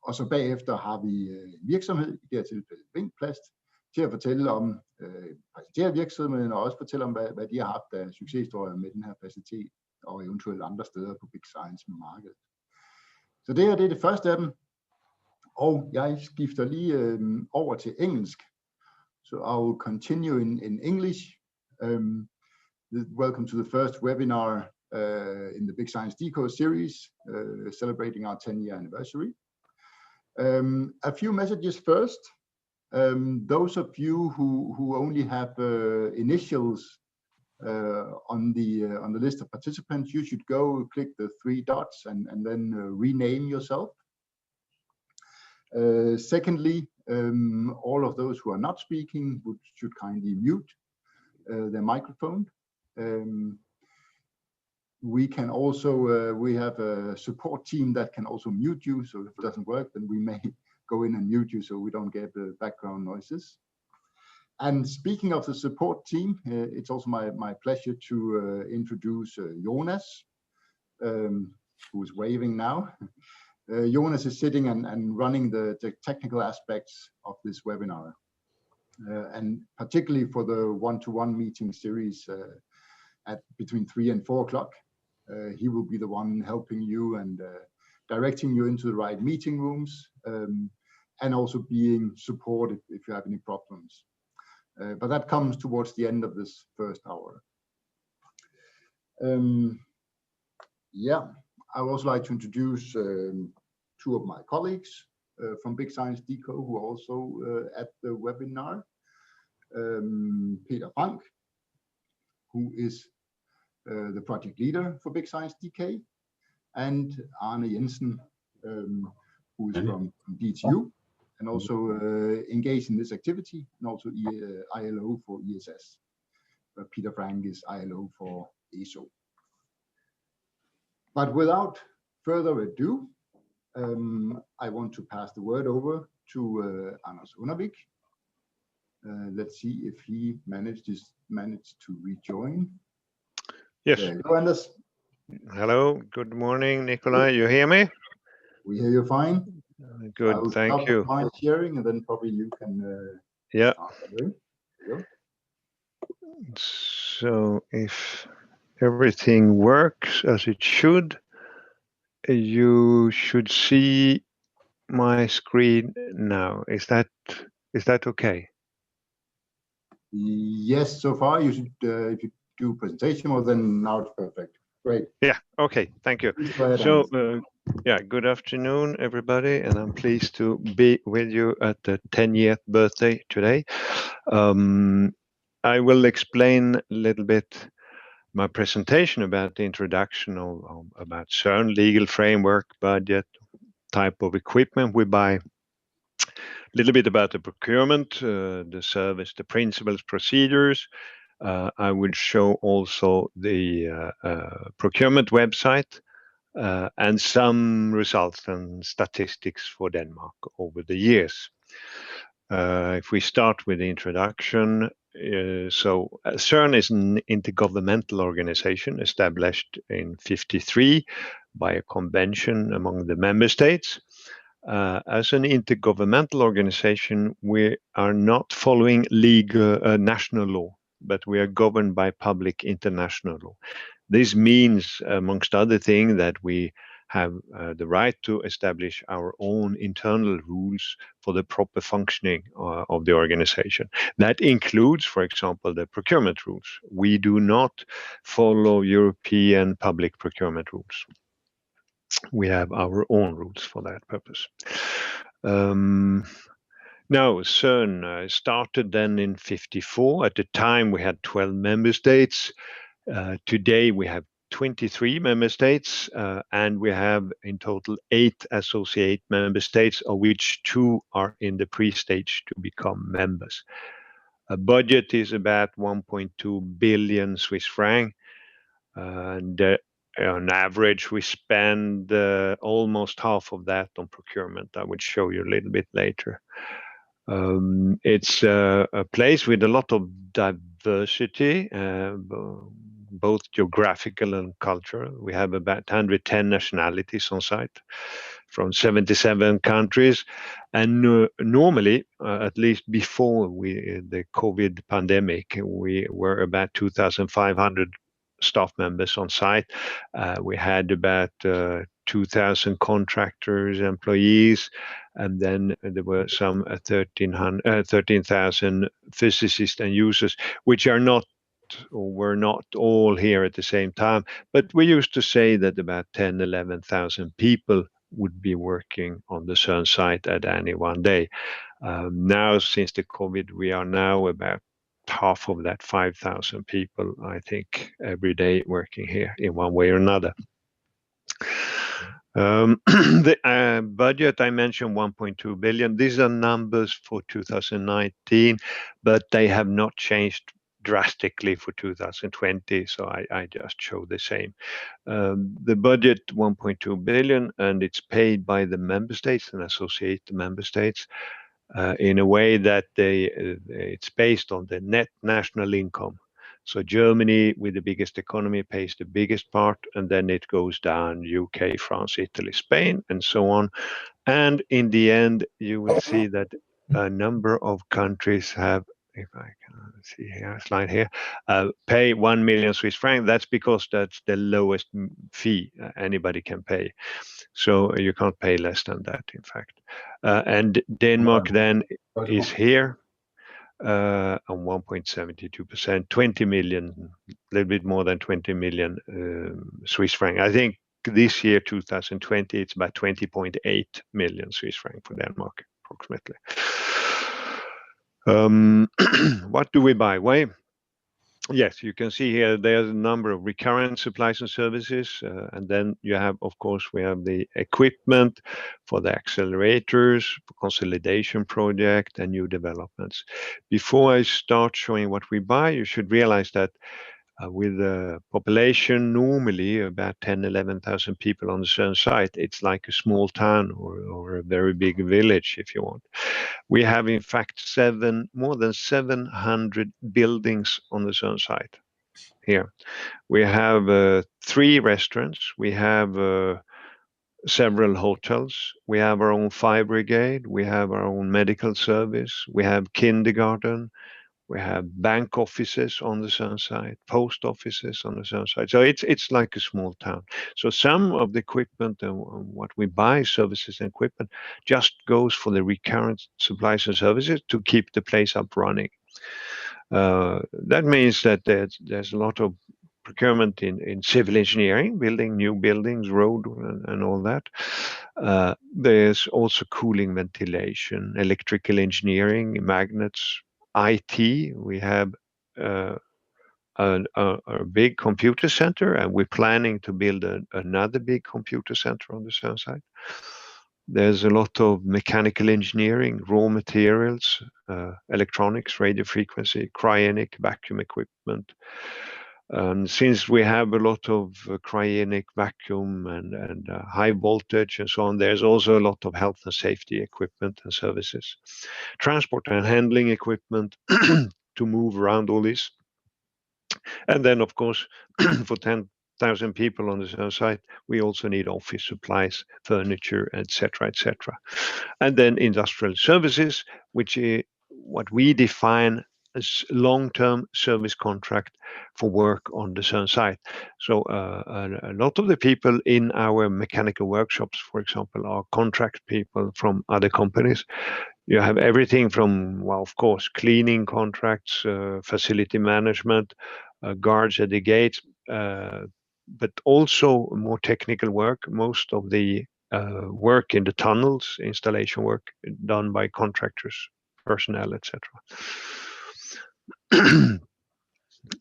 Og så bagefter har vi en virksomhed, i det her tilfælde VINK Plast, til at fortælle om, præsentere virksomheden og også fortælle om, hvad de har haft af succeshistorier med den her facilitet og eventuelt andre steder på BigScience med markedet. Så det her, det er det første af dem. Og jeg skifter lige over til engelsk. So I will continue in English. Welcome to the first webinar in the BigScience.dk series, celebrating our 10-year anniversary. A few messages first. Those of you who only have initials on the list of participants, you should go click the 3 dots and then rename yourself. Secondly, all of those who are not speaking should kindly mute their microphone. We can also, we have a support team that can also mute you, so if it doesn't work, then we may go in and mute you so we don't get the background noises. And speaking of the support team, it's also my pleasure to introduce Jonas, who is waving now. Jonas is sitting and running the technical aspects of this webinar, and particularly for the one-to-one meeting series at between 3 and 4 o'clock. He will be the one helping you and directing you into the right meeting rooms, and also being supportive if you have any problems. But that comes towards the end of this first hour. Yeah, I would also like to introduce 2 of my colleagues from BigScience.dk who are also at the webinar. Peter Frank, who is the project leader for BigScience.dk, and Arne Jensen, who is from DTU and also engaged in this activity, and also ILO for ESS. Peter Frank is ILO for ESO. But without further ado, I want to pass the word over to Anders Unnervik. Let's see if he managed to rejoin. Yes. Hello, Anders. Hello. Good morning, Nikolaj. You hear me? We hear you fine. Good. Thank you. My sharing, and then probably you can. Yeah. Start. So if everything works as it should, you should see my screen now. Is that okay? Yes, so far you should. If you do presentation mode, then now it's perfect. Great. Yeah. Okay. Thank you. So yeah, good afternoon, everybody, and I'm pleased to be with you at the 10th birthday today. I will explain a little bit my presentation about the introduction of about CERN, legal framework, budget, type of equipment we buy, a little bit about the procurement, the service, the principles, procedures. I will show also the procurement website and some results and statistics for Denmark over the years. If we start with the introduction, so CERN is an intergovernmental organization established in 1953 by a convention among the member states. As an intergovernmental organization, we are not following legal national law, but we are governed by public international law. This means, amongst other things, that we have the right to establish our own internal rules for the proper functioning of the organization. That includes, for example, the procurement rules. We do not follow European public procurement rules. We have our own rules for that purpose. Now, CERN started then in 1954. At the time, we had 12 member states. Today, we have 23 member states, and we have in total 8 associate member states, of which 2 are in the pre-stage to become members. A budget is about 1.2 billion Swiss franc, and on average, we spend almost half of that on procurement. I will show you a little bit later. It's a place with a lot of diversity. both geographical and cultural. We have about 110 nationalities on site from 77 countries. And normally, at least before the COVID pandemic, we were about 2,500 staff members on site. We had about 2,000 contractors, employees, and then there were some 13,000 physicists and users, which are not or were not all here at the same time. But we used to say that about 10, 11,000 people would be working on the CERN site at any one day. Now, since the COVID, we are now about half of that, 5,000 people, I think, every day working here in one way or another. The budget I mentioned, 1.2 billion. These are numbers for 2019, but they have not changed drastically for 2020, so I just show the same. The budget 1.2 billion, and it's paid by the member states and associated member states in a way that it's based on the net national income. So Germany, with the biggest economy, pays the biggest part, and then it goes down UK, France, Italy, Spain, and so on. And in the end, you will see that a number of countries have, if I can see here, slide here, pay 1 million Swiss francs. That's because that's the lowest fee anybody can pay. So you can't pay less than that, in fact. And Denmark then is here on 1.72%, 20 million, a little bit more than 20 million Swiss franc. I think this year, 2020, it's about 20.8 million Swiss franc for Denmark, approximately. What do we buy? Why? Yes, you can see here there's a number of recurrent supplies and services, and then you have, of course, we have the equipment for the accelerators, for consolidation project, and new developments. Before I start showing what we buy, you should realize that with a population normally about 10, 11,000 people on the CERN site, it's like a small town or a very big village, if you want. We have, in fact, more than 700 buildings on the CERN site here. We have 3 restaurants. We have several hotels. We have our own fire brigade. We have our own medical service. We have kindergarten. We have bank offices on the CERN site, post offices on the CERN site. So it's like a small town. So some of the equipment and what we buy, services and equipment, just goes for the recurrent supplies and services to keep the place up running. That means that there's a lot of procurement in civil engineering, building new buildings, road and all that. There's also cooling, ventilation, electrical engineering, magnets, IT. We have a big computer center, and we're planning to build another big computer center on the CERN site. There's a lot of mechanical engineering, raw materials, electronics, radio frequency, cryogenic, vacuum equipment. Since we have a lot of cryogenic, vacuum and high voltage and so on, there's also a lot of health and safety equipment and services. Transport and handling equipment to move around all this. And then, of course, for 10,000 people on the CERN site, we also need office supplies, furniture, etc., etc. And then industrial services, which is what we define as long-term service contract for work on the CERN site. So a lot of the people in our mechanical workshops, for example, are contract people from other companies. You have everything from, well, of course, cleaning contracts, facility management, guards at the gates, but also more technical work. Most of the work in the tunnels, installation work done by contractors, personnel, etc.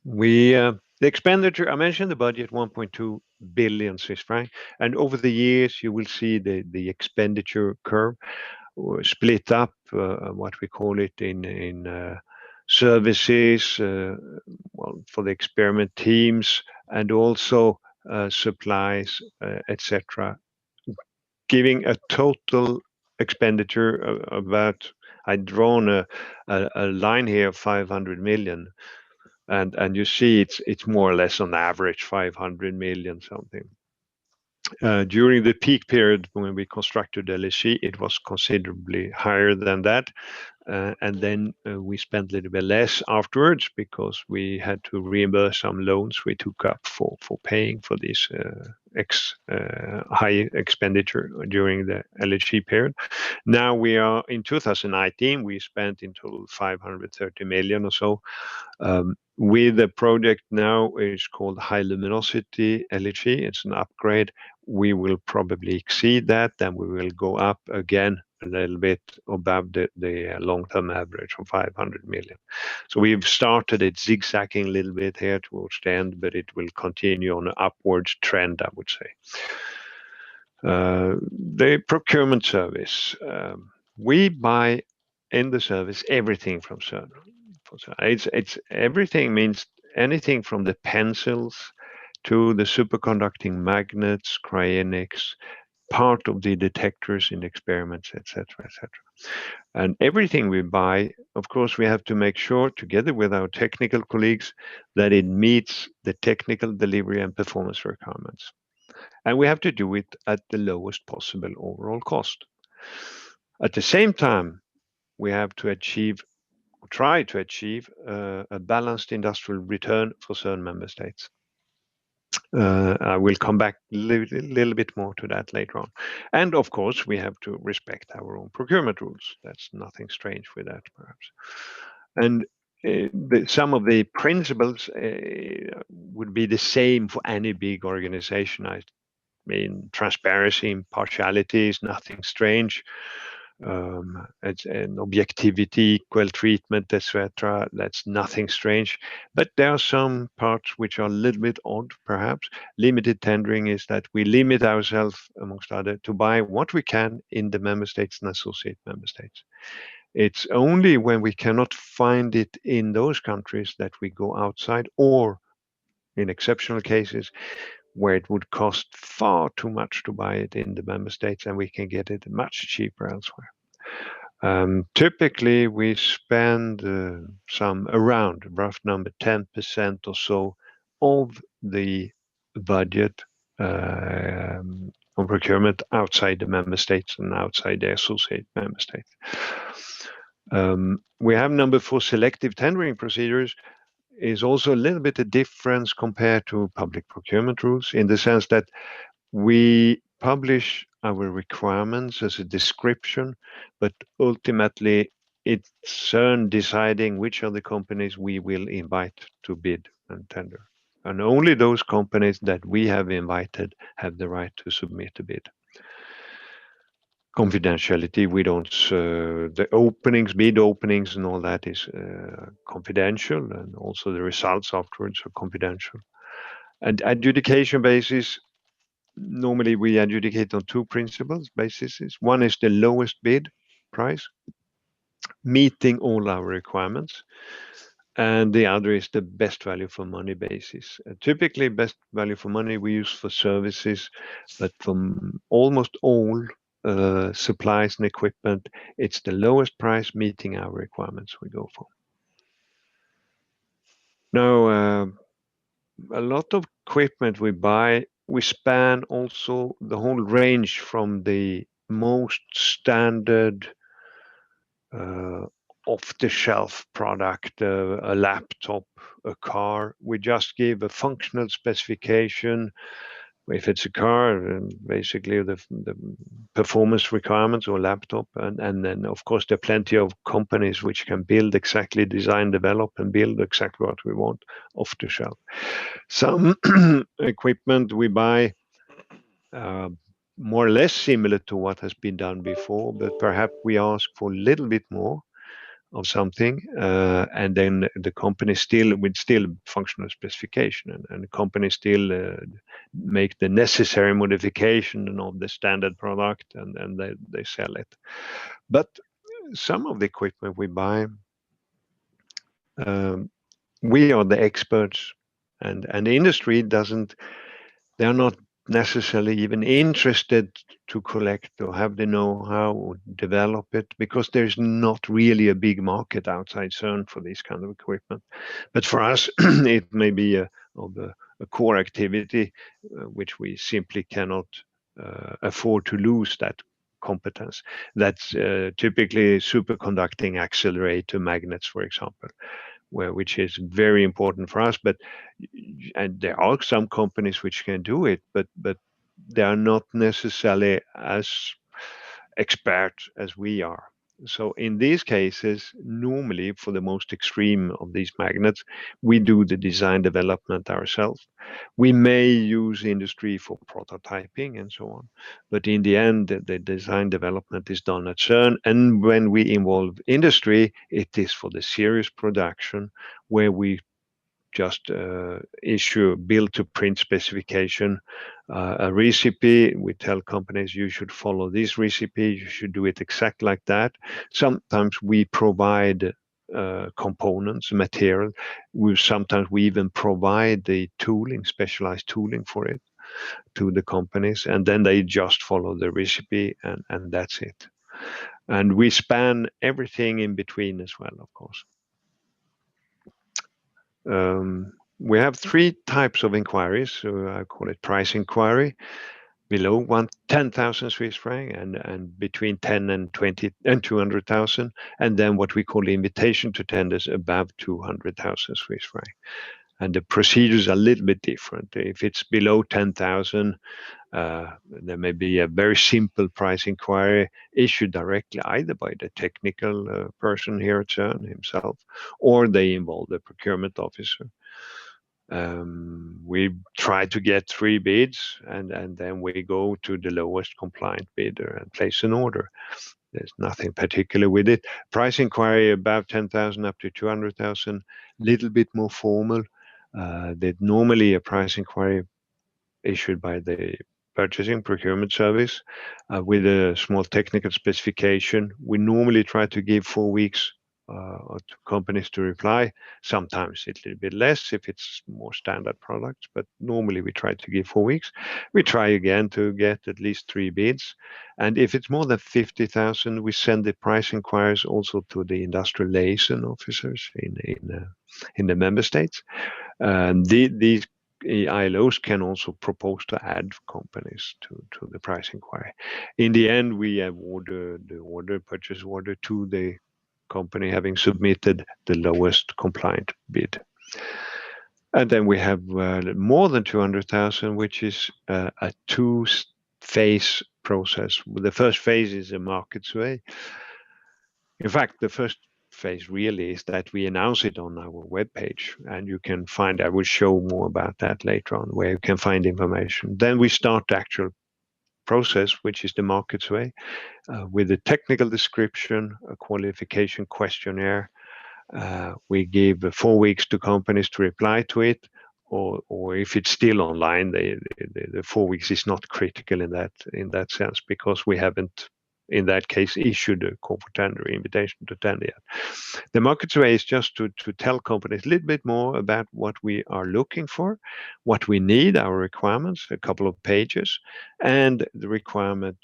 The expenditure, I mentioned the budget, 1.2 billion Swiss franc, and over the years you will see the expenditure curve split up, what we call it in services, well, for the experiment teams, and also supplies, etc., giving a total expenditure about, I've drawn a line here of 500 million. and you see it's more or less on average 500 million something. During the peak period when we constructed LHC, it was considerably higher than that. And then we spent a little bit less afterwards because we had to reimburse some loans we took up for paying for this high expenditure during the LHC period. Now we are in 2019, we spent in total 530 million or so. With the project now, it's called high luminosity LHC. It's an upgrade. We will probably exceed that, then we will go up again a little bit above the long-term average of 500 million. So we've started it zigzagging a little bit here towards the end, but it will continue on an upwards trend, I would say. The procurement service. We buy in the service everything from CERN. It's everything, means anything from the pencils to the superconducting magnets, cryogenics, part of the detectors in experiments, etc., etc. And everything we buy, of course, we have to make sure, together with our technical colleagues, that it meets the technical delivery and performance requirements. And we have to do it at the lowest possible overall cost. At the same time, we have to try to achieve a balanced industrial return for certain member states. I will come back a little bit more to that later on. And of course, we have to respect our own procurement rules. That's nothing strange with that, perhaps. And some of the principles would be the same for any big organization. I mean, transparency, impartiality is nothing strange. It's an objectivity, equal treatment, etc. That's nothing strange. But there are some parts which are a little bit odd, perhaps. Limited tendering is that we limit ourselves, amongst others, to buy what we can in the member states and associate member states. It's only when we cannot find it in those countries that we go outside, or in exceptional cases where it would cost far too much to buy it in the member states and we can get it much cheaper elsewhere. Typically, we spend some around, rough number, 10% or so of the budget on procurement outside the member states and outside the associate member states. We have number 4, selective tendering procedures, is also a little bit a difference compared to public procurement rules, in the sense that we publish our requirements as a description, but ultimately it's CERN deciding which of the companies we will invite to bid and tender. And only those companies that we have invited have the right to submit a bid. Confidentiality, we don't, the openings, bid openings and all that is confidential, and also the results afterwards are confidential. And adjudication basis, normally we adjudicate on 2 principles bases. One is the lowest bid price, meeting all our requirements. And the other is the best value for money basis. Typically, best value for money we use for services, but from almost all supplies and equipment, it's the lowest price meeting our requirements we go for. Now, a lot of equipment we buy, we span also the whole range from the most standard off-the-shelf product, a laptop, a car. We just give a functional specification. If it's a car, basically the performance requirements, or laptop, and then of course there are plenty of companies which can build exactly, design, develop, and build exactly what we want off the shelf. Some equipment we buy more or less similar to what has been done before, but perhaps we ask for a little bit more of something, and then the company still with functional specification, and the company still make the necessary modification of the standard product, and they sell it. But some of the equipment we buy, we are the experts, and the industry doesn't. They are not necessarily even interested to collect or have the know-how or develop it, because there's not really a big market outside CERN for this kind of equipment. But for us, it may be a core activity which we simply cannot afford to lose that competence. That's typically superconducting accelerator magnets, for example, which is very important for us. And there are some companies which can do it, but they are not necessarily as expert as we are. So in these cases, normally for the most extreme of these magnets, we do the design development ourselves. We may use industry for prototyping and so on, but in the end, the design development is done at CERN. And when we involve industry, it is for the serious production, where we just issue build to print specification, a recipe. We tell companies, you should follow this recipe, you should do it exactly like that. Sometimes we provide components, material. Sometimes we even provide the tooling, specialized tooling for it to the companies, and then they just follow the recipe, and that's it. And we span everything in between as well, of course. We have three types of inquiries. So I call it price inquiry, below 10,000 Swiss franc, and between 10 and 20 and 200,000, and then what we call invitation to tenders above 200,000 Swiss franc. And the procedures are a little bit different. If it's below 10,000, there may be a very simple price inquiry issued directly either by the technical person here at CERN himself, or they involve the procurement officer. We try to get 3 bids, and then we go to the lowest compliant bidder and place an order. There's nothing particular with it. Price inquiry above 10,000 up to 200,000, little bit more formal. That normally a price inquiry issued by the purchasing procurement service with a small technical specification. We normally try to give 4 weeks to companies to reply. Sometimes it's a little bit less if it's more standard products, but normally we try to give 4 weeks. We try again to get at least 3 bids. And if it's more than 50,000, we send the price inquiries also to the industrial liaison officers in the member states. These ILOs can also propose to add companies to the price inquiry. In the end, we award the purchase order to the company having submitted the lowest compliant bid. And then we have more than 200,000, which is a 2-phase process. The first phase is a market survey. In fact, the first phase really is that we announce it on our webpage, and you can find, I will show more about that later on, where you can find information. Then we start the actual process, which is the market survey, with a technical description, a qualification questionnaire. We give 4 weeks to companies to reply to it, or if it's still online, the 4 weeks is not critical in that sense, because we haven't, in that case, issued a call for tender, invitation to tender yet. The market survey is just to tell companies a little bit more about what we are looking for, what we need, our requirements, a couple of pages, and the requirement,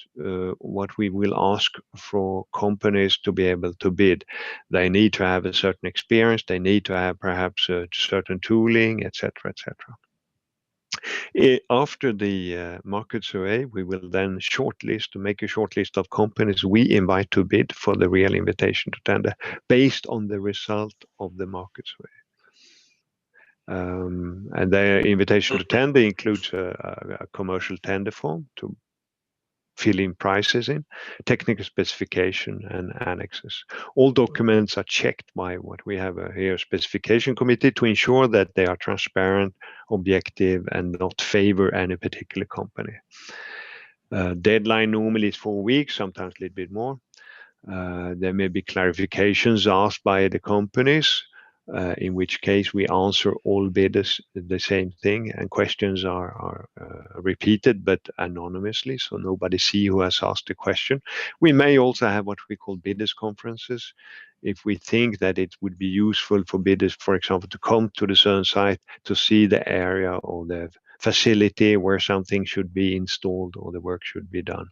what we will ask for companies to be able to bid. They need to have a certain experience, they need to have perhaps a certain tooling, etc., etc. After the market survey, we will then make a short list of companies we invite to bid for the real invitation to tender based on the result of the market survey. And the invitation to tender includes a commercial tender form to fill in prices in, technical specification, and annexes. All documents are checked by what we have here, specification committee, to ensure that they are transparent, objective, and not favor any particular company. Deadline normally is 4 weeks, sometimes a little bit more. There may be clarifications asked by the companies. in which case we answer all bidders the same thing, and questions are repeated but anonymously, so nobody see who has asked the question. We may also have what we call bidders conferences, if we think that it would be useful for bidders, for example, to come to the CERN site to see the area or the facility where something should be installed or the work should be done.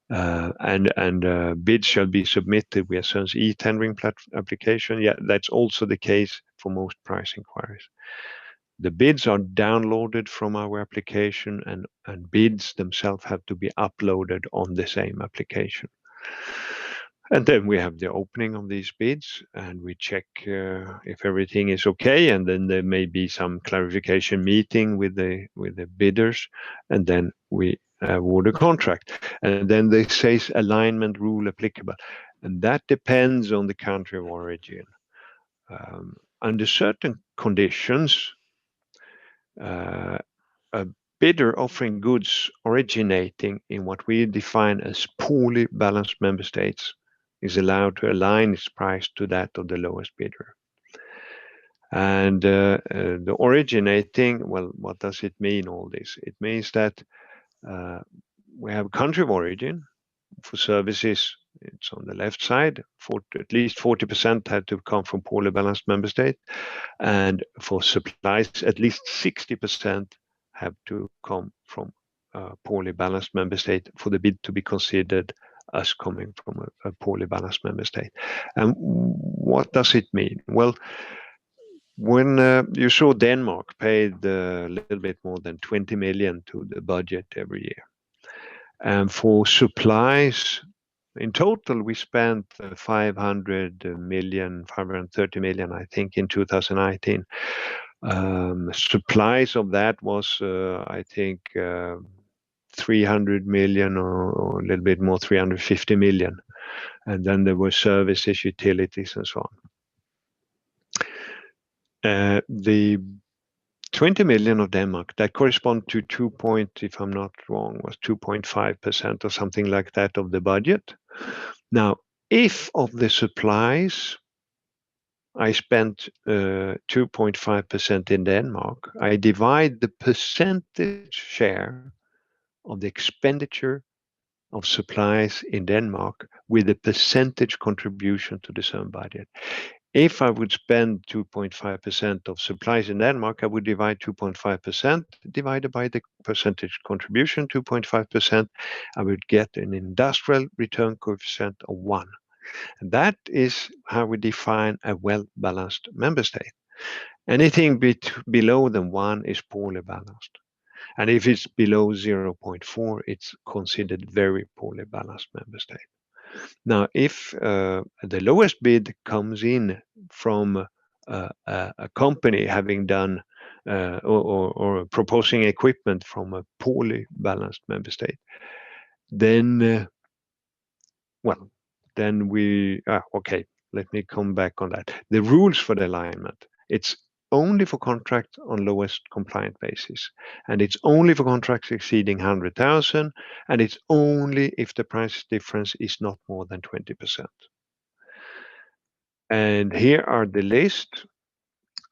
Bids shall be submitted via CERN's e-tendering application. Yeah, that's also the case for most price inquiries. The bids are downloaded from our application, and bids themselves have to be uploaded on the same application. And then we have the opening of these bids, and we check if everything is okay, and then there may be some clarification meeting with the bidders, and then we award a contract. And then they say alignment rule applicable, and that depends on the country of origin. Under certain conditions, a bidder offering goods originating in what we define as poorly balanced member states is allowed to align its price to that of the lowest bidder. And the originating, well, what does it mean, all this? It means that we have country of origin. For services, it's on the left side, at least 40% had to come from poorly balanced member state. And for supplies, at least 60% have to come from poorly balanced member state for the bid to be considered as coming from a poorly balanced member state. And what does it mean? Well, when you saw Denmark paid a little bit more than 20 million to the budget every year. And for supplies, in total, we spent 530 million, I think, in 2019. Supplies of that was, I think, 300 million or a little bit more, 350 million. And then there were services, utilities, and so on. The 20 million of Denmark, that correspond to if I'm not wrong, was 2.5% or something like that of the budget. Now, if of the supplies I spent 2.5% in Denmark, I divide the percentage share of the expenditure of supplies in Denmark with the percentage contribution to the CERN budget. If I would spend 2.5% of supplies in Denmark, I would divide 2.5% divided by the percentage contribution, 2.5%. I would get an industrial return coefficient of 1. And that is how we define a well-balanced member state. Anything below than 1 is poorly balanced. And if it's below 0.4, it's considered very poorly balanced member state. Now, if the lowest bid comes in from a company having done or proposing equipment from a poorly balanced member state, then, then we, okay, let me come back on that. The rules for the alignment, it's only for contracts on lowest compliant basis. And it's only for contracts exceeding 100,000. And it's only if the price difference is not more than 20%. And here are the list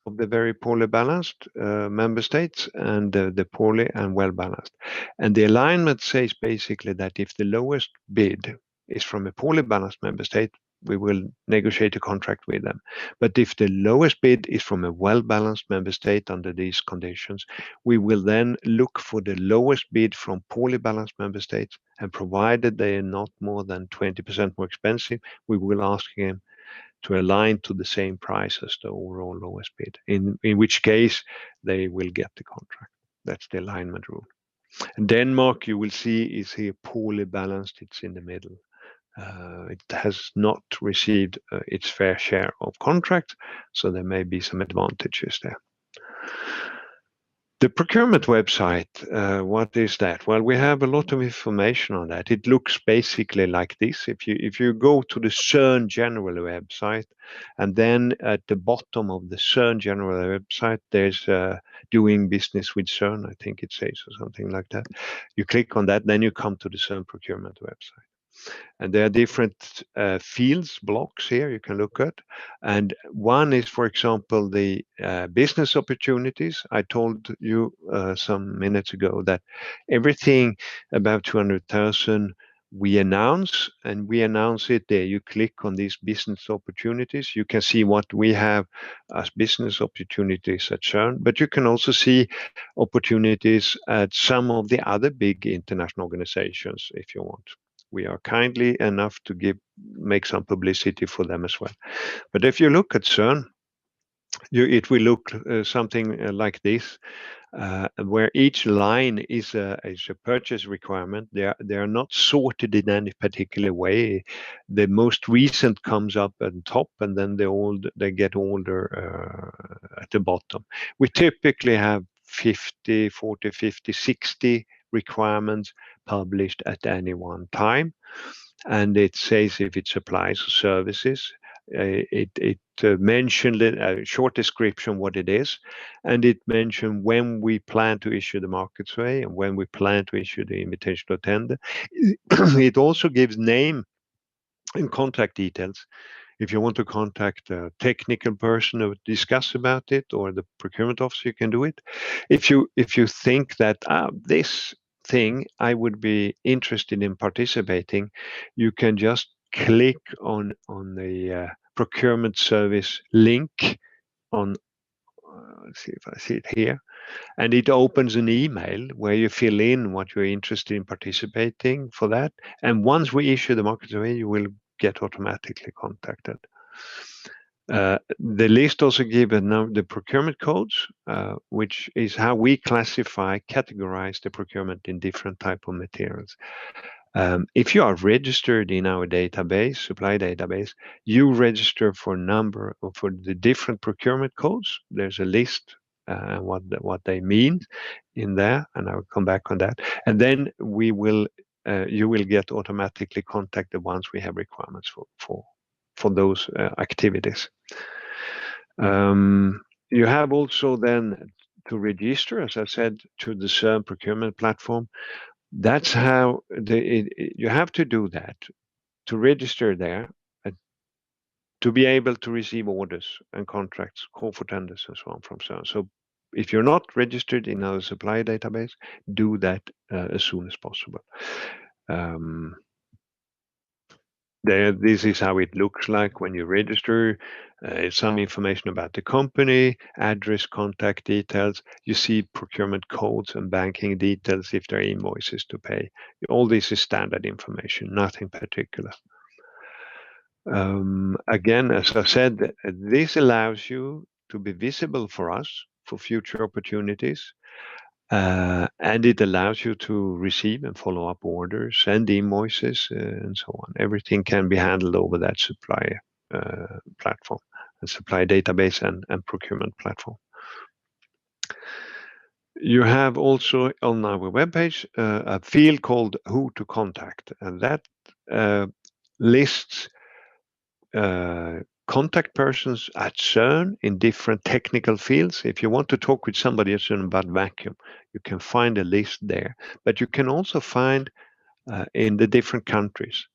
of the very poorly balanced member states and the poorly and well balanced. And the alignment says basically that if the lowest bid is from a poorly balanced member state, we will negotiate a contract with them. But if the lowest bid is from a well-balanced member state under these conditions, we will then look for the lowest bid from poorly balanced member states, and provided they are not more than 20% more expensive, we will ask them to align to the same price as the overall lowest bid, in which case they will get the contract. That's the alignment rule. And Denmark, you will see, is here poorly balanced. It's in the middle. It has not received its fair share of contracts, so there may be some advantages there. The procurement website, what is that? Well, we have a lot of information on that. It looks basically like this. If you go to the CERN General website, and then at the bottom of the CERN General website, there's doing business with CERN, I think it says, or something like that. You click on that, then you come to the CERN procurement website. And there are different fields, blocks here you can look at. And one is, for example, the business opportunities. I told you some minutes ago that everything above 200,000 we announce, and we announce it there. You click on these business opportunities. You can see what we have as business opportunities at CERN, but you can also see opportunities at some of the other big international organizations if you want. We are kindly enough to make some publicity for them as well. But if you look at CERN, it will look something like this, where each line is a purchase requirement. They are not sorted in any particular way. The most recent comes up at the top, and then they get older at the bottom. We typically have 50, 40, 50, 60 requirements published at any one time, and it says if it supplies or services. It mentioned a short description what it is, and it mentioned when we plan to issue the market survey and when we plan to issue the invitation to tender. It also gives name and contact details. If you want to contact a technical person to discuss about it, or the procurement officer, you can do it. If you think that this thing I would be interested in participating, you can just click on the procurement service link on. Let's see if I see it here, and it opens an email where you fill in what you're interested in participating for that. And once we issue the market survey, you will get automatically contacted. The list also gives the procurement codes, which is how we categorize the procurement in different type of materials. If you are registered in our database, supply database, you register for the different procurement codes. There's a list what they mean in there, and I will come back on that. And then you will get automatically contacted once we have requirements for those activities. You have also then to register, as I said, to the CERN procurement platform. That's how you have to do that, to register there, to be able to receive orders and contracts, call for tenders and so on from CERN. So if you're not registered in our supply database, do that as soon as possible. This is how it looks like when you register. Some information about the company, address, contact details. You see procurement codes and banking details if there are invoices to pay. All this is standard information, nothing particular. Again, as I said, this allows you to be visible for us for future opportunities. And it allows you to receive and follow up orders, send invoices, and so on. Everything can be handled over that supply platform, a supply database and procurement platform. You have also on our webpage a field called Who to Contact, and that lists contact persons at CERN in different technical fields. If you want to talk with somebody at CERN about vacuum, you can find a list there. But you can also find in the different countries.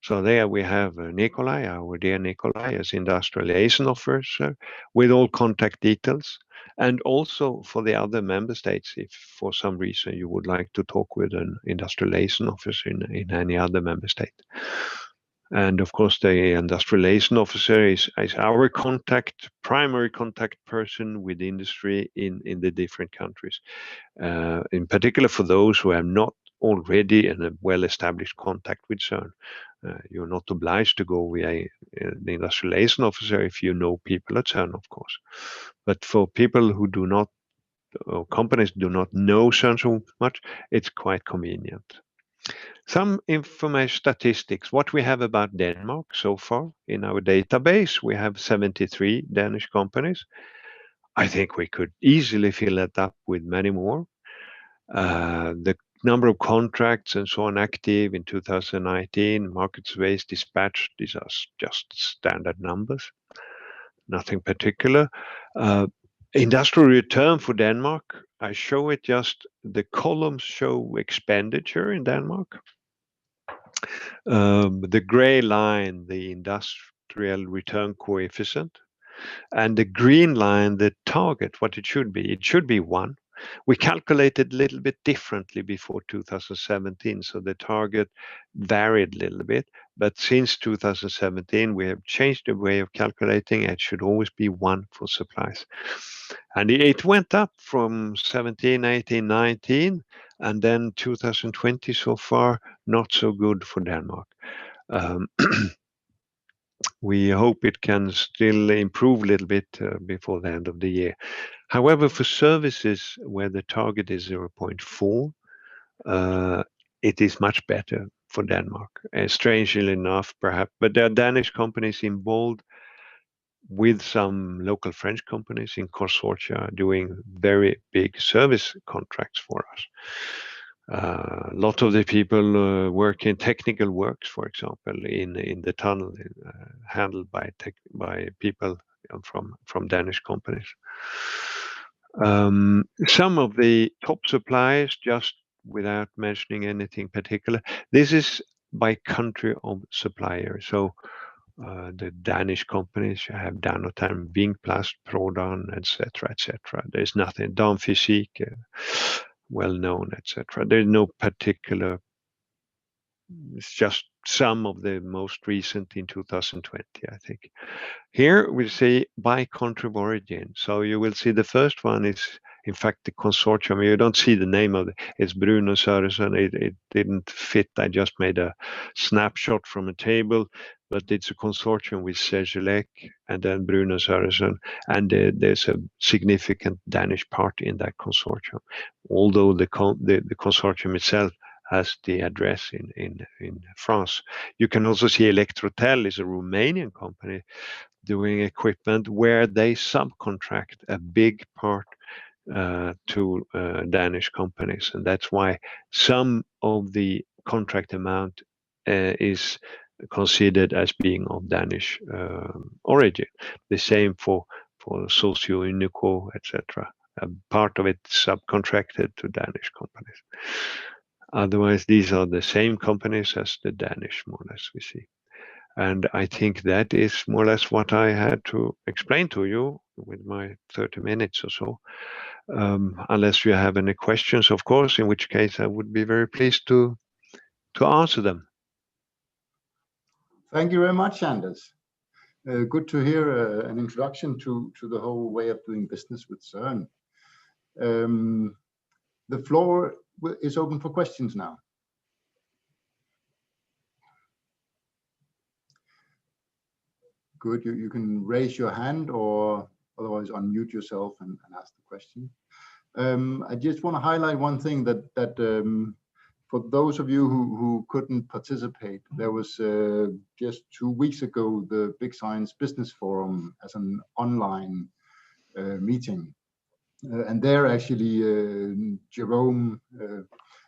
So there we have Nikolaj, our dear Nikolaj, as industrial liaison officer with all contact details. And also for the other member states, if for some reason you would like to talk with an industrial liaison officer in any other member state. And of course, the industrial liaison officer is our primary contact person with industry in the different countries. In particular, for those who have not already a well-established contact with CERN. You're not obliged to go via the industrial liaison officer if you know people at CERN, of course. But for people who do not, or companies do not know CERN so much, it's quite convenient. Some information statistics, what we have about Denmark so far in our database, we have 73 Danish companies. I think we could easily fill it up with many more. The number of contracts and so on active in 2019, market surveys dispatched, these are just standard numbers, nothing particular. Industrial return for Denmark, I show it just, the columns show expenditure in Denmark. The gray line, the industrial return coefficient, and the green line, the target, what it should be. It should be 1. We calculated a little bit differently before 2017, so the target varied a little bit. But since 2017, we have changed the way of calculating. It should always be 1 for supplies. And it went up from 17, 18, 19, and then 2020 so far, not so good for Denmark. We hope it can still improve a little bit before the end of the year. However, for services where the target is 0.4, it is much better for Denmark. Strangely enough, perhaps, but there are Danish companies involved with some local French companies in consortia doing very big service contracts for us. A lot of the people work in technical works, for example, in the tunnel, handled by people from Danish companies. Some of the top suppliers, just without mentioning anything particular, this is by country of supplier. So the Danish companies have Danotan, VINK, Plast, Prodan, etc., etc. There's nothing. Physik, well known, etc. There's no particular. It's just some of the most recent in 2020, I think. Here we see by country of origin. So you will see the first one is, in fact, the consortium. You don't see the name of it. It's Bruno Sørensen. It didn't fit. I just made a snapshot from a table, but it's a consortium with Sergelec and then Bruno Sørensen, and there's a significant Danish part in that consortium. Although the consortium itself has the address in France. You can also see Electrotel is a Romanian company doing equipment where they subcontract a big part to Danish companies, and that's why some of the contract amount is considered as being of Danish origin. The same for Socio Unico, etc. A part of it subcontracted to Danish companies. Otherwise, these are the same companies as the Danish, more or less, we see. And I think that is more or less what I had to explain to you with my 30 minutes or so. Unless you have any questions, of course, in which case I would be very pleased to answer them. Thank you very much, Anders. Good to hear an introduction to the whole way of doing business with CERN. The floor is open for questions now. Good, you can raise your hand or otherwise unmute yourself and ask the question. I just want to highlight one thing that for those of you who couldn't participate, there was just 2 weeks ago the BigScience Business Forum as an online meeting. And there actually Jerome,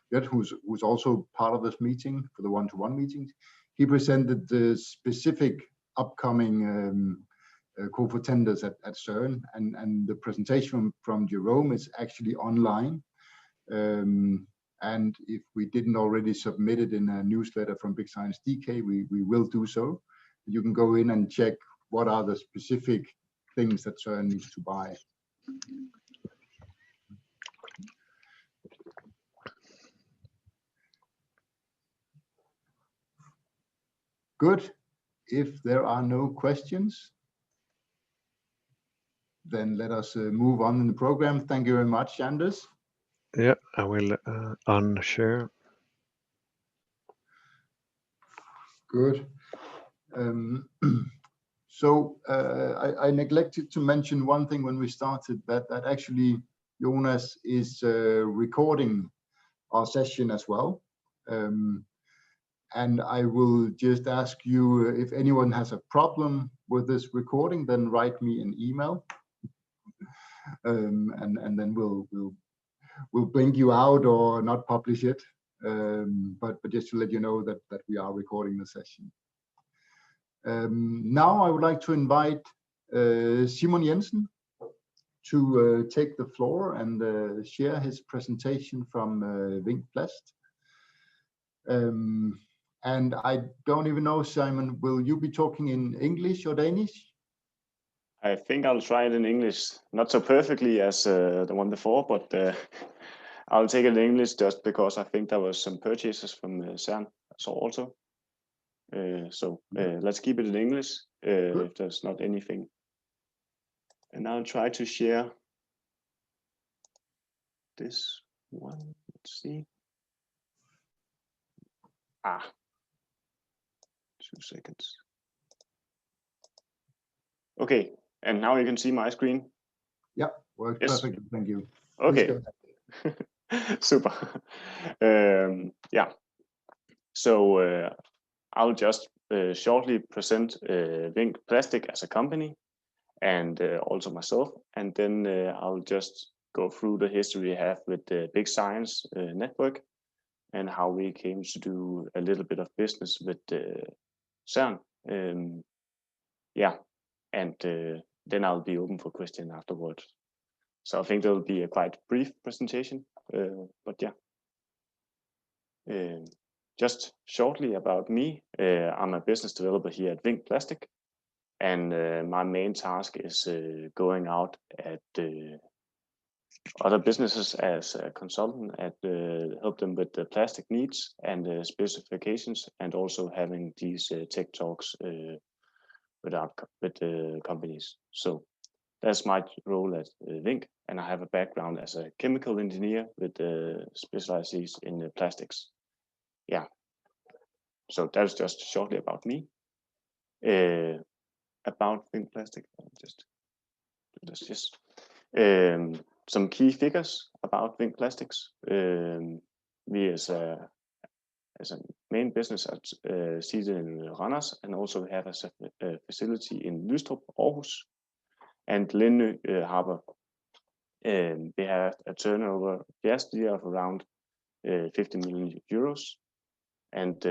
who's also part of this meeting for the one-to-one meetings, he presented the specific upcoming call for tenders at CERN, and the presentation from Jerome is actually online. And if we didn't already submit it in a newsletter from BigScience.dk, we will do so. You can go in and check what are the specific things that CERN needs to buy. Good. If there are no questions, then let us move on in the program. Thank you very much, Anders. Yeah, I will unshare. Good. So I neglected to mention one thing when we started, that actually Jonas is recording our session as well. And I will just ask you, if anyone has a problem with this recording, then write me an email, and then we'll blink you out or not publish it. But just to let you know that we are recording the session. Now I would like to invite Simon Jensen to take the floor and share his presentation from VINK Plast. And I don't even know, Simon, will you be talking in English or Danish? I think I'll try it in English, not so perfectly as the one before, but I'll take it in English just because I think there was some purchases from CERN also. So let's keep it in English if there's not anything. And I'll try to share this one. Let's see. 2 seconds. Okay, and now you can see my screen. Yeah, works perfectly. Thank you. Okay. Super. Yeah. So I'll just shortly present VINK Plastic as a company and also myself, and then I'll just go through the history we have with the Big Science network and how we came to do a little bit of business with CERN. Yeah, and then I'll be open for question afterwards. So I think there'll be a quite brief presentation, but yeah. Just shortly about me, I'm a business developer here at VINK Plastic, and my main task is going out at other businesses as a consultant and help them with the plastic needs and specifications, and also having these tech talks with the companies. So that's my role at VINK, and I have a background as a chemical engineer with specialization in plastics. Yeah. So that's just shortly about me. About VINK Plastic, I'll just do this. Yes. Some key figures about VINK Plastics. We as a main business are seated in Randers, and also have a facility in Lystrup, Aarhus, and Lindø Harbor. We have a turnover last year of around 50 million euros, and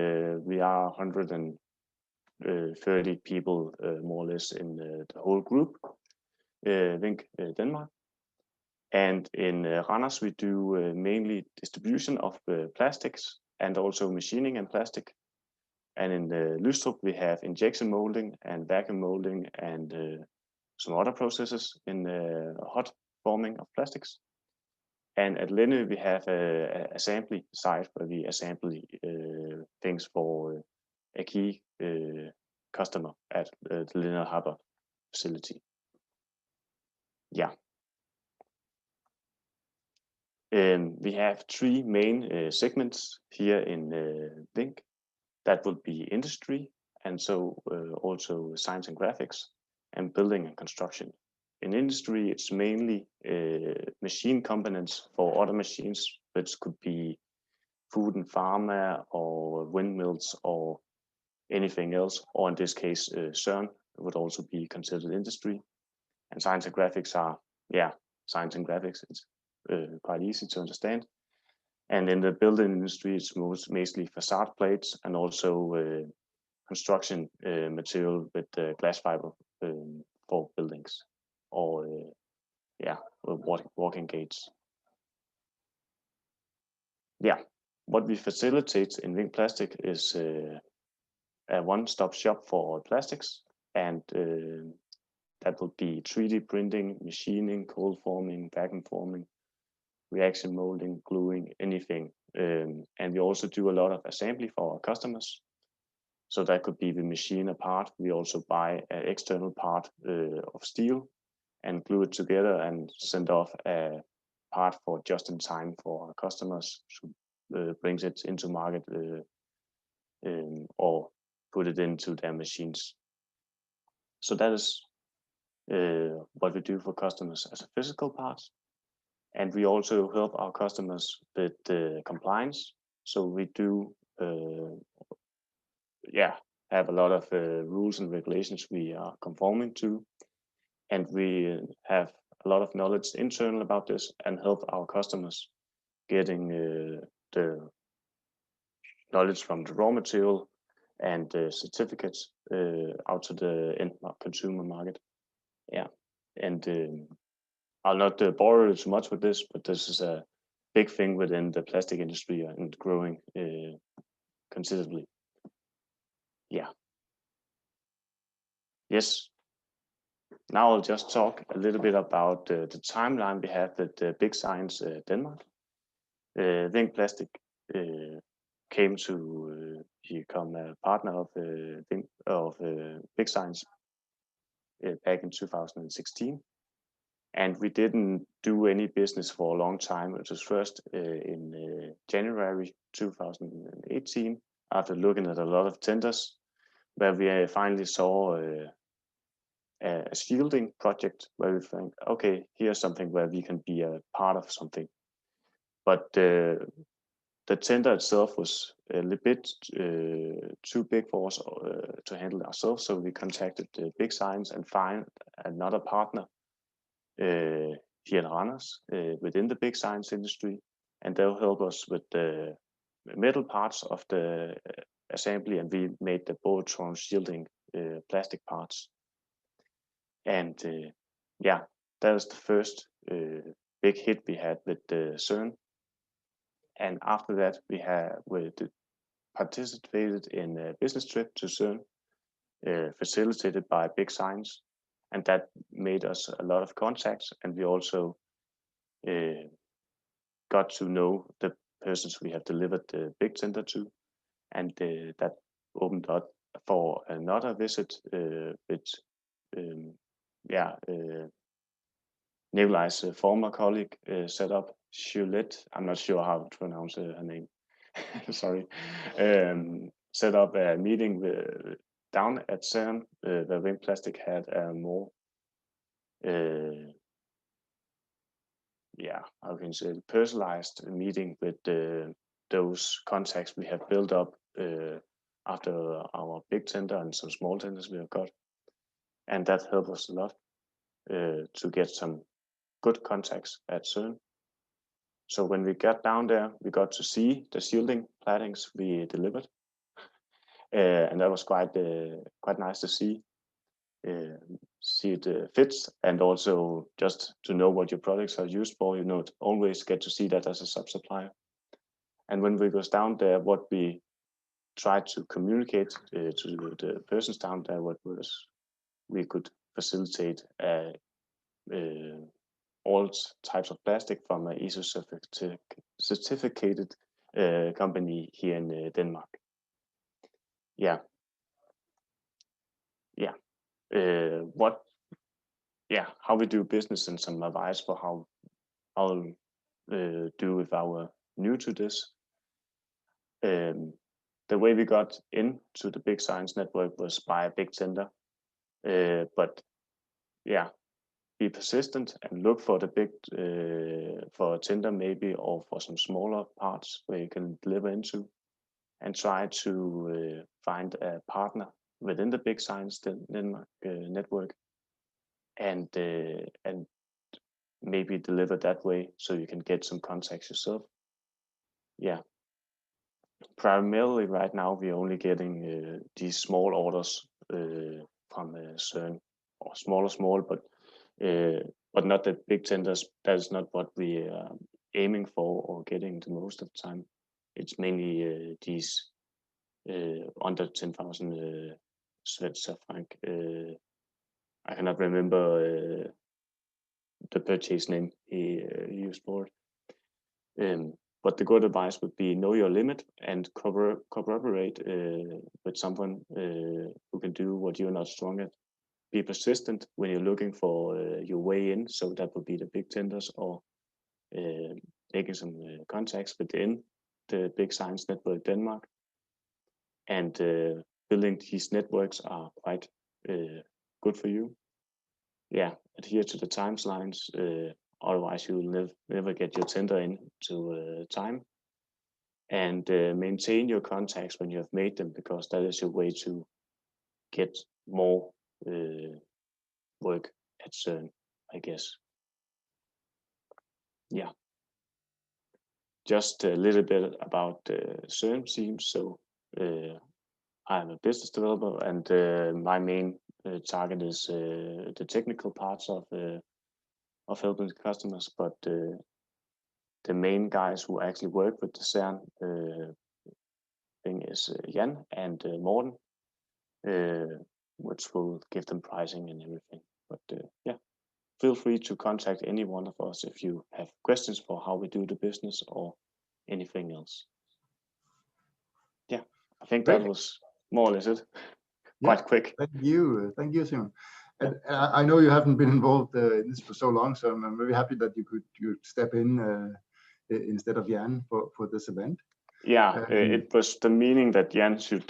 we are 130 people more or less in the whole group, VINK Denmark. And in Randers, we do mainly distribution of plastics and also machining and plastic. And in Lystrup, we have injection molding and vacuum molding and some other processes in hot forming of plastics. And at Lindø, we have a assembly site where we assemble things for a key customer at the Lindø Harbor facility. Yeah. We have 3 main segments here in VINK. That would be industry, and so also science and graphics, and building and construction. In industry, it's mainly machine components for other machines, which could be food and pharma or windmills or anything else, or in this case, CERN would also be considered industry. And science and graphics are, science and graphics. It's quite easy to understand. And in the building industry, it's mostly facade plates and also construction material with glass fiber for buildings, or walking gates. Yeah, what we facilitate in VINK Plastic is a one-stop shop for plastics, and that would be 3D printing, machining, cold forming, vacuum forming, reaction molding, gluing, anything. And we also do a lot of assembly for our customers. So that could be we machine a part. We also buy an external part of steel and glue it together and send off a part for just in time for our customers who brings it into market or put it into their machines. So that is what we do for customers as a physical part. And we also help our customers with compliance. So we do have a lot of rules and regulations we are conforming to. And we have a lot of knowledge internal about this and help our customers getting the knowledge from the raw material and the certificates out to the end consumer market. Yeah, and I'll not bore you too much with this, but this is a big thing within the plastic industry and growing considerably. Yes. Now I'll just talk a little bit about the timeline we have with BigScience Denmark. VINK Plastic came to become a partner of BigScience back in 2016. And we didn't do any business for a long time. It was first in January 2018, after looking at a lot of tenders, where we finally saw a shielding project where we think, okay, here's something where we can be a part of something. But the tender itself was a little bit too big for us to handle ourselves. So we contacted BigScience and found another partner here in Randers within the BigScience industry. And they'll help us with the metal parts of the assembly. And we made the bolt-on shielding plastic parts. And yeah, that was the first big hit we had with the CERN. And after that, we participated in a business trip to CERN, facilitated by BigScience, and that made us a lot of contacts. And we also got to know the persons we have delivered the big tender to, and that opened up for another visit with Nikolaj's former colleague set up. Juliet, I'm not sure how to pronounce her name. Sorry. Set up a meeting down at CERN, where VINK Plastic had a more, how can you say, personalized meeting with those contacts we have built up after our big tender and some small tenders we have got. And that helped us a lot to get some good contacts at CERN. So when we got down there, we got to see the shielding plattings we delivered, and that was quite nice to see it fits, and also just to know what your products are used for. You don't always get to see that as a sub-supplier. And when we was down there, what we tried to communicate to the persons down there, what was we could facilitate all types of plastic from an ISO certificated company here in Denmark. How we do business and some advice for how I'll do if I were new to this. The way we got into the BigScience network was by a big tender, but be persistent and look for the big for a tender maybe, or for some smaller parts where you can deliver into, and try to find a partner within the BigScience Denmark network, and maybe deliver that way so you can get some contacts yourself. Primarily right now we're only getting these small orders from CERN, or small, but not the big tenders. That is not what we are aiming for or getting the most of the time. It's mainly these under 10,000 Svenska franc. I cannot remember the purchase name he used for it. But the good advice would be know your limit and cooperate with someone who can do what you're not strong at. Be persistent when you're looking for your way in. So that would be the big tenders, or making some contacts within the BigScience network Denmark. And building these networks are quite good for you. Adhere to the timelines. Otherwise, you will never get your tender into time. And maintain your contacts when you have made them, because that is your way to get more work at CERN, I guess. Just a little bit about the CERN team. So I'm a business developer, and my main target is the technical parts of helping customers. But the main guys who actually work with the CERN thing is Jan and Morten. which will give them pricing and everything. But yeah, feel free to contact any one of us if you have questions for how we do the business or anything else. Yeah, I think that was more or less it. Quite quick. Thank you, Simon. And I know you haven't been involved in this for so long, so I'm very happy that you could step in instead of Jan for this event. Yeah, it was the meaning that Jan should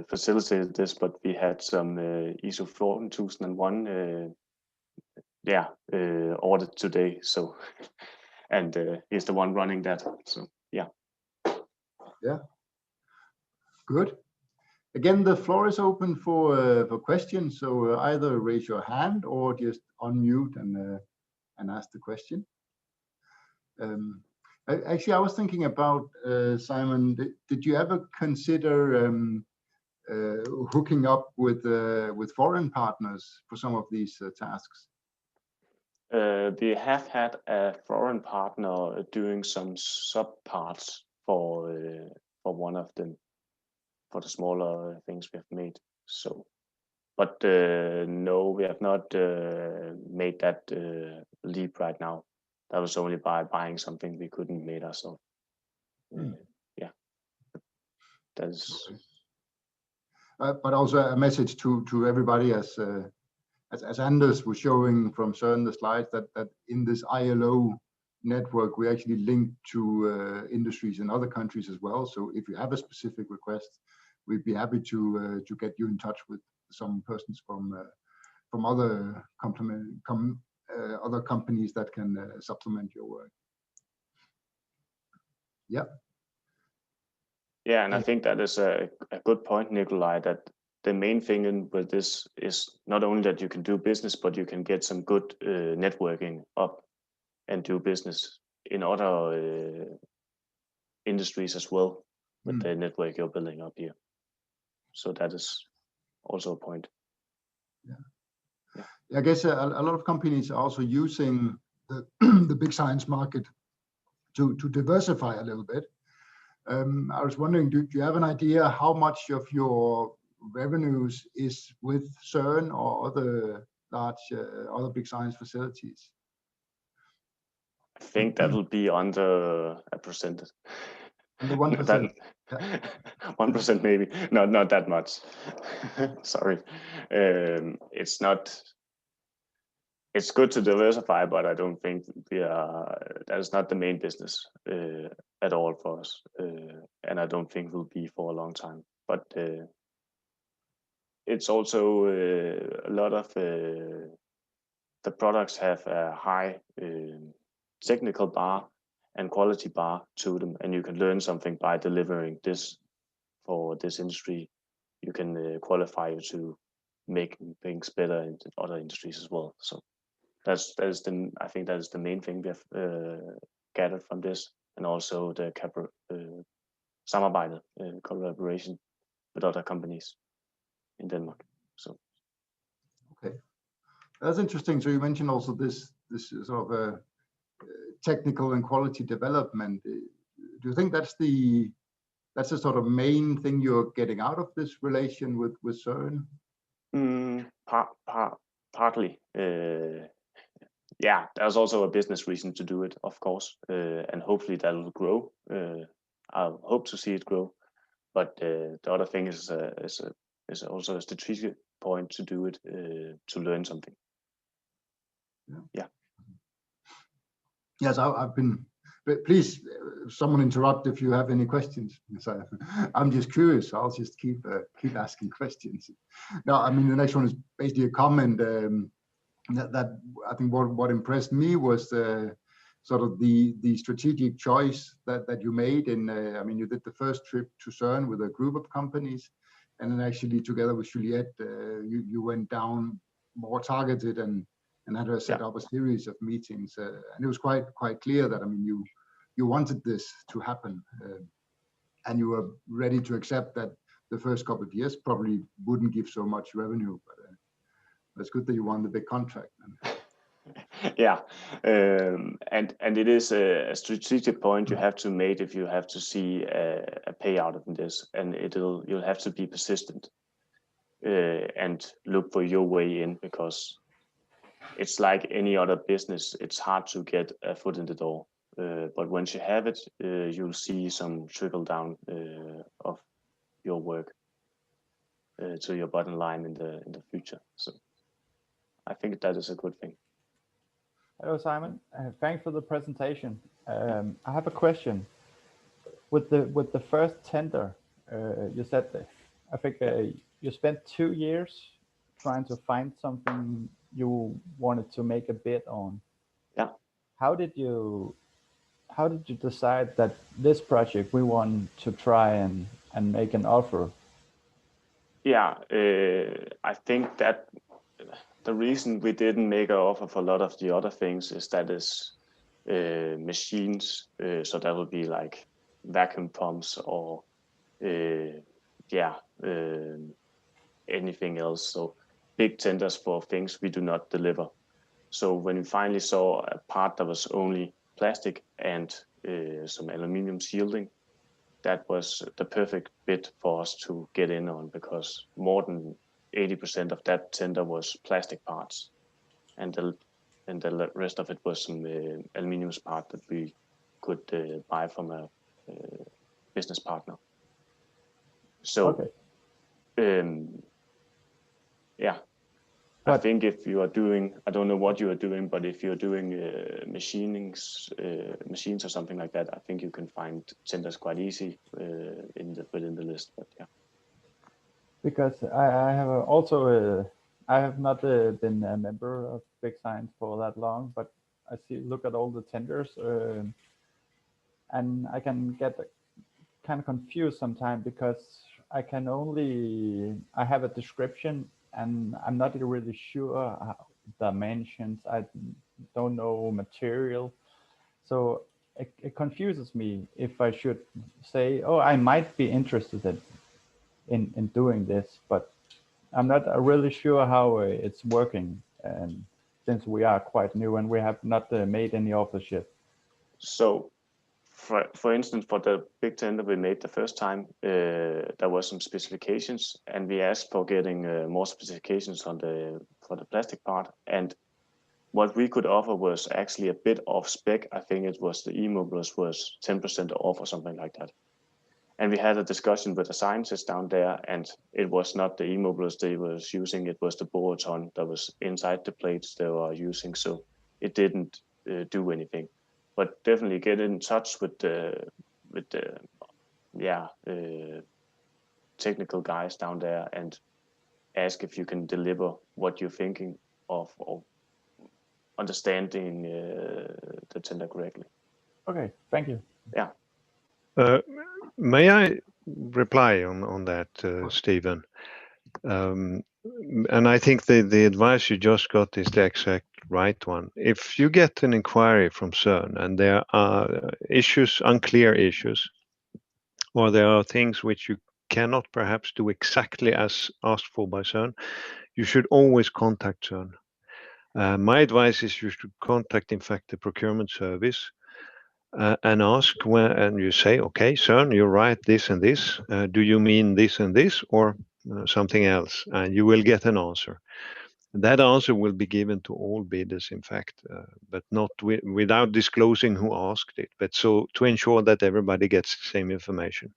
facilitate this, but we had some ISO 14001 audit today, so and he's the one running that. So yeah. Yeah. Good. Again, the floor is open for questions. So either raise your hand or just unmute and ask the question. Actually, I was thinking about Simon. Did you ever consider hooking up with foreign partners for some of these tasks? We have had a foreign partner doing some subparts for one of them, for the smaller things we have made. So, but no, we have not made that leap right now. That was only by buying something we couldn't make ourselves. Yeah, that's. But also a message to everybody, as Anders was showing from CERN the slides, that in this ILO network we actually link to industries in other countries as well. So if you have a specific request, we'd be happy to get you in touch with some persons from other other companies that can supplement your work. Yeah. Yeah, and I think that is a good point, Nikolaj, that the main thing with this is not only that you can do business, but you can get some good networking up and do business in other industries as well with the network you're building up here. So that is also a point. Yeah. I guess a lot of companies are also using the big science market to diversify a little bit. I was wondering, do you have an idea how much of your revenues is with CERN or other large, other big science facilities? I think that will be under a percent. Under 1%. 1% maybe. Not that much. Sorry. It's not. It's good to diversify, but I don't think that is not the main business at all for us, and I don't think will be for a long time. But it's also a lot of the products have a high technical bar and quality bar to them, and you can learn something by delivering this for this industry. You can qualify you to make things better in other industries as well. So I think that is the main thing we have gathered from this, and also the arbejder, collaboration with other companies in Denmark. So okay, that's interesting. So you mentioned also this sort of technical and quality development. Do you think that's the sort of main thing you're getting out of this relation with CERN? Partly. Yeah, there's also a business reason to do it, of course, and hopefully that will grow. I hope to see it grow, but the other thing is also a strategic point to do it, to learn something. Yeah. Yes, I've been. But please, someone interrupt if you have any questions. So I'm just curious. I'll just keep asking questions. No, I mean the next one is basically a comment. That I think what impressed me was sort of the strategic choice that you made. I mean, you did the first trip to CERN with a group of companies, and then actually together with Juliette, you went down more targeted and had to set up a series of meetings. And it was quite clear that, I mean, you wanted this to happen, and you were ready to accept that the first couple of years probably wouldn't give so much revenue, but it's good that you won the big contract. Yeah, and it is a strategic point you have to make if you have to see a payout of this, and you'll have to be persistent. and look for your way in, because it's like any other business. It's hard to get a foot in the door, but once you have it, you'll see some trickle down of your work to your bottom line in the future. So I think that is a good thing. Hello, Simon. Thanks for the presentation. I have a question. With the first tender, you said that I think you spent 2 years trying to find something you wanted to make a bid on. Yeah. How did you decide that this project we want to try and make an offer? Yeah, I think that the reason we didn't make an offer for a lot of the other things is that is machines. So that would be like vacuum pumps or anything else. So big tenders for things we do not deliver. So when we finally saw a part that was only plastic and some aluminium shielding, that was the perfect bid for us to get in on, because more than 80% of that tender was plastic parts, and the rest of it was some aluminium part that we could buy from a business partner. So, okay. I think if you are doing, I don't know what you are doing, but if you're doing machines or something like that, I think you can find tenders quite easy within the list. But yeah. Because I have also I have not been a member of BigScience for that long, but I look at all the tenders, and I can get kind of confused sometimes, because I have a description and I'm not really sure dimensions. I don't know material, so it confuses me if I should say, oh, I might be interested in doing this, but I'm not really sure how it's working, and since we are quite new and we have not made any offers yet. So for instance, for the big tender we made the first time, there were some specifications, and we asked for getting more specifications for the plastic part. And what we could offer was actually a bit off spec. I think it was the e-mobilers was 10% off or something like that. And we had a discussion with the scientists down there, and it was not the e-mobilers they were using, it was the boron that was inside the plates they were using. So it didn't do anything. But definitely get in touch with the technical guys down there and ask if you can deliver what you're thinking of, or understanding the tender correctly. Okay, thank you. Yeah. May I reply on that, Stephen? And I think the advice you just got is the exact right one. If you get an inquiry from CERN and there are unclear issues, or there are things which you cannot perhaps do exactly as asked for by CERN, you should always contact CERN. My advice is you should contact, in fact, the procurement service and ask and you say, okay, CERN, you're right, this and this. Do you mean this and this, or something else? And you will get an answer. That answer will be given to all bidders, in fact, but not without disclosing who asked it, but so to ensure that everybody gets the same information.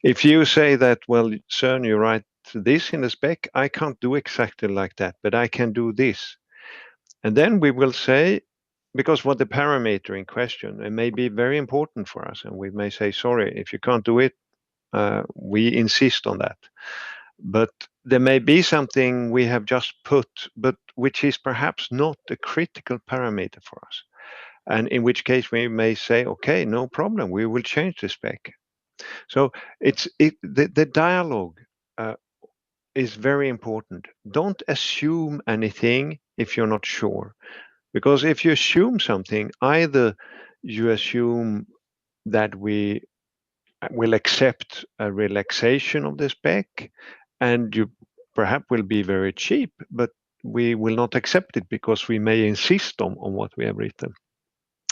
If you say that, well, CERN, you write this in the spec, I can't do exactly like that, but I can do this. And then we will say, because what the parameter in question, it may be very important for us, and we may say, sorry, if you can't do it, we insist on that. But there may be something we have just put, but which is perhaps not a critical parameter for us. And in which case we may say, okay, no problem, we will change the spec. So the dialogue is very important. Don't assume anything if you're not sure. Because if you assume something, either you assume that we will accept a relaxation of the spec, and you perhaps will be very cheap, but we will not accept it because we may insist on what we have written.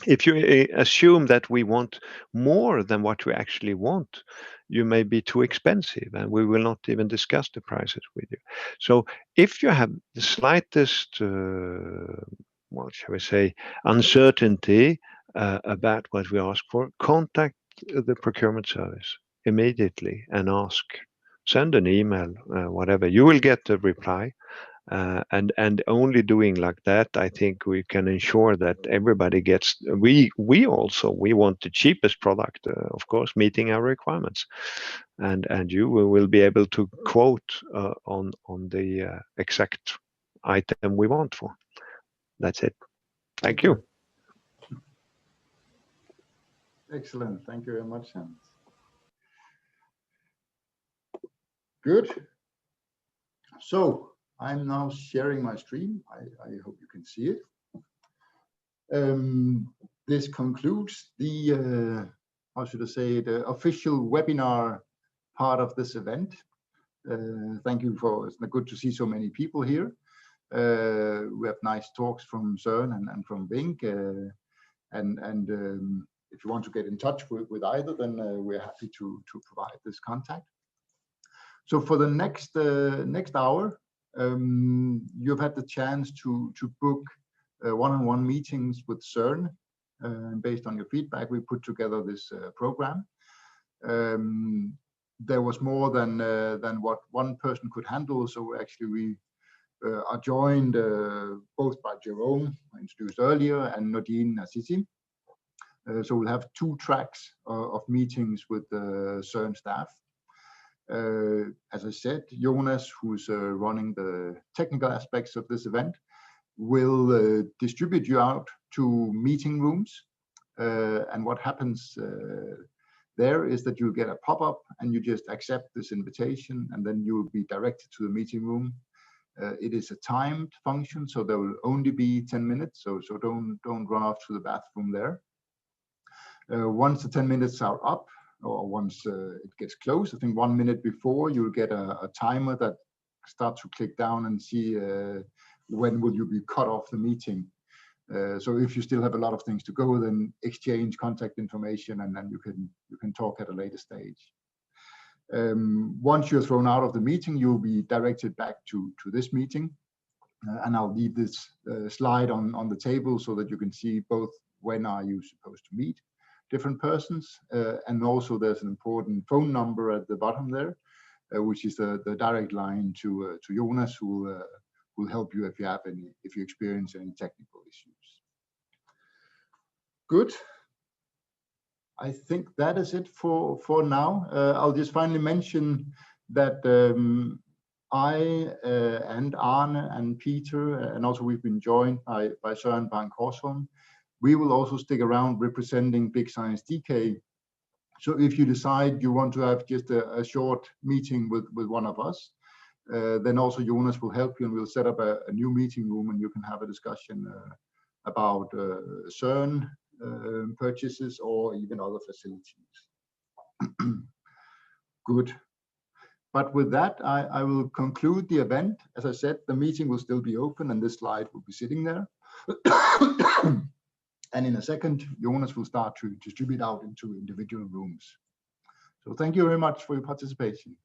if you assume that we want more than what we actually want, you may be too expensive, and we will not even discuss the prices with you. So if you have the slightest, what shall we say, uncertainty about what we ask for, contact the procurement service immediately and ask. Send an email, whatever. You will get a reply. And only doing like that, I think we can ensure that everybody gets. We want the cheapest product, of course, meeting our requirements, and you will be able to quote on the exact item we want for. That's it. Thank you. Excellent. Thank you very much, Hans. Good. So I'm now sharing my screen. I hope you can see it. This concludes the, how should I say, the official webinar part of this event. Thank you for, it's good to see so many people here. We have nice talks from CERN and from VINK. If you want to get in touch with either, then we're happy to provide this contact. So for the next hour, you've had the chance to book one-on-one meetings with CERN. Based on your feedback, we put together this program. There was more than what one person could handle, so actually we are joined both by Jerome, I introduced earlier, and Nordine Assisi. So we'll have 2 tracks of meetings with the CERN staff. As I said, Jonas, who's running the technical aspects of this event, will distribute you out to meeting rooms. And what happens there is that you'll get a pop-up and you just accept this invitation, and then you will be directed to the meeting room. It is a timed function, so there will only be 10 minutes, so don't run off to the bathroom there. Once the 10 minutes are up, or once it gets close, I think 1 minute before, you'll get a timer that starts to click down and see when will you be cut off the meeting. So if you still have a lot of things to go, then exchange contact information, and then you can talk at a later stage. Once you're thrown out of the meeting, you'll be directed back to this meeting. And I'll leave this slide on the table so that you can see both when are you supposed to meet different persons, and also there's an important phone number at the bottom there, which is the direct line to Jonas, who will help you if you experience any technical issues. Good. I think that is it for now. I'll just finally mention that I and Arne and Peter, and also we've been joined by Søren Bang-Korsholm. We will also stick around representing BigScience.dk. So if you decide you want to have just a short meeting with one of us, then also Jonas will help you, and we'll set up a new meeting room, and you can have a discussion about CERN purchases or even other facilities. Good. But with that, I will conclude the event. As I said, the meeting will still be open, and this slide will be sitting there. And in a second, Jonas will start to distribute out into individual rooms. So thank you very much for your participation.